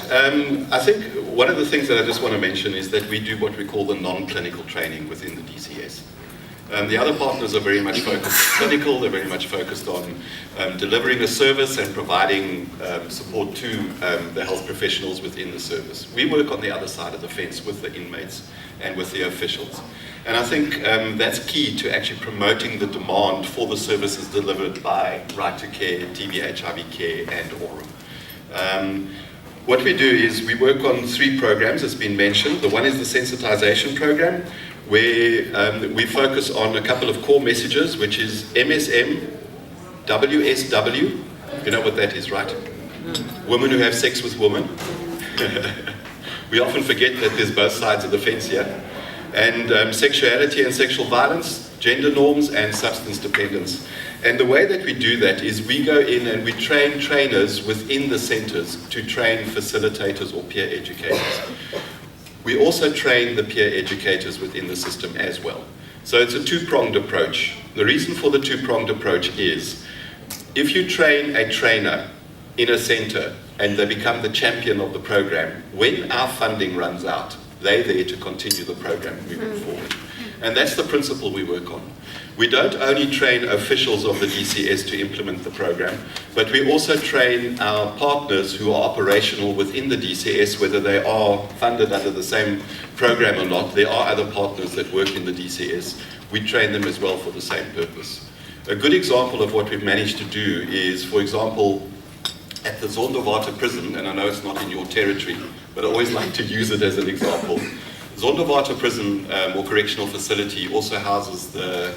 Right. I think one of the things that I just want to mention is that we do what we call the non-clinical training within the DCS. The other partners are very much focused on clinical, they're very much focused on delivering a service and providing support to the health professionals within the service. We work on the other side of the fence with the inmates and with the officials. And I think that's key to actually promoting the demand for the services delivered by Right to Care, TB HIV Care and Aurum. What we do is we work on 3 programs, as been mentioned. The one is the sensitization program, where we focus on a couple of core messages, which is MSM, WSW, you know what that is, right? Women who have sex with women. We often forget that there's both sides of the fence here. And sexuality and sexual violence, gender norms and substance dependence. And the way that we do that is we go in and we train trainers within the centers to train facilitators or peer educators. We also train the peer educators within the system as well. So it's a 2-pronged approach. The reason for the 2-pronged approach is, if you train a trainer in a center and they become the champion of the program, when our funding runs out, they're there to continue the program moving forward. And that's the principle we work on. We don't only train officials of the DCS to implement the program, but we also train our partners who are operational within the DCS, whether they are funded under the same program or not. There are other partners that work in the DCS. We train them as well for the same purpose. A good example of what we've managed to do is, for example, at the Zonderwater prison, and I know it's not in your territory, but I always like to use it as an example. Zonderwater prison or correctional facility also houses the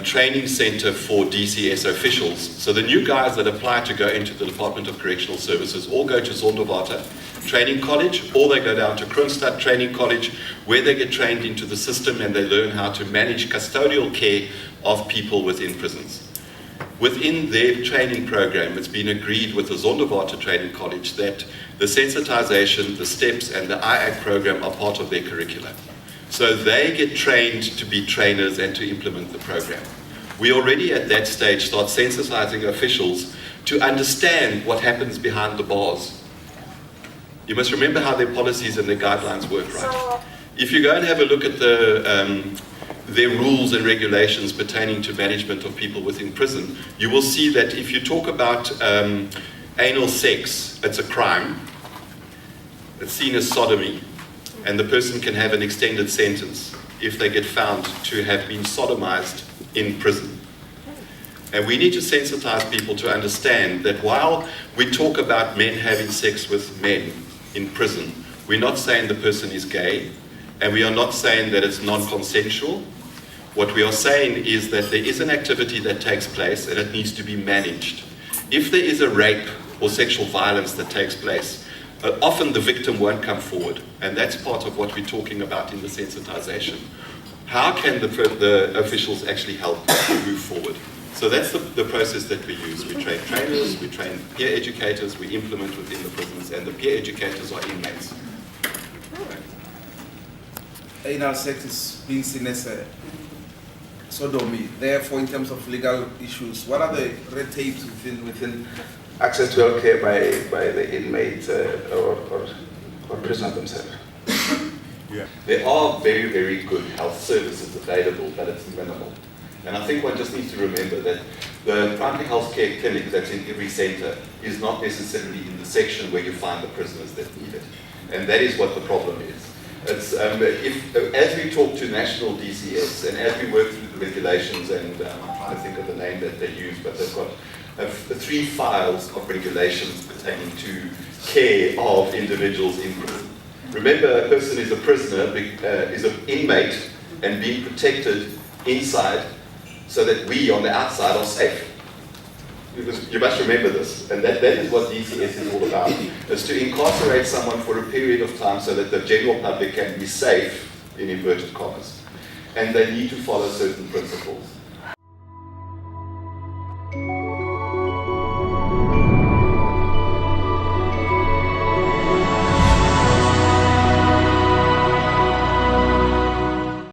training center for DCS officials. So the new guys that apply to go into the Department of Correctional Services all go to Zonderwater Training College, or they go down to Kroonstad Training College, where they get trained into the system and they learn how to manage custodial care of people within prisons. Within their training program, it's been agreed with the Zonderwater Training College that the sensitization, the STEPS and the IAC program are part of their curriculum. So they get trained to be trainers and to implement the program. We already at that stage start sensitizing officials to understand what happens behind the bars. You must remember how their policies and their guidelines work, right? If you go and have a look at their rules and regulations pertaining to management of people within prison, you will see that if you talk about anal sex, it's a crime. It's seen as sodomy, and the person can have an extended sentence if they get found to have been sodomized in prison. And we need to sensitize people to understand that while we talk about men having sex with men in prison, we're not saying the person is gay, and we are not saying that it's non-consensual. What we are saying is that there is an activity that takes place and it needs to be managed. If there is a rape or sexual violence that takes place, often the victim won't come forward, and that's part of what we're talking about in the sensitization. How can the officials actually help move forward? So that's the process that we use. We train trainers, we train peer educators, we implement within the prisons, and the peer educators are inmates. Anal sex is being seen as a sodomy. Therefore, in terms of legal issues, what are the red tapes within access to health care by the inmates or prisoners themselves? Yeah. There are very, very good health services available, but it's minimal. And I think one just needs to remember that the primary health care clinic that's in every center is not necessarily in the section where you find the prisoners that need it. And that is what the problem is. It's, as we talk to national DCS and as we work through the regulations, and I'm trying to think of the name that they use, but they've got 3 files of regulations pertaining to care of individuals in prison. Remember, a person is a prisoner, is an inmate and being protected inside so that we on the outside are safe. Because you must remember this, and that is what DCS is all about. It's to incarcerate someone for a period of time so that the general public can be safe, in inverted commas. And they need to follow certain principles.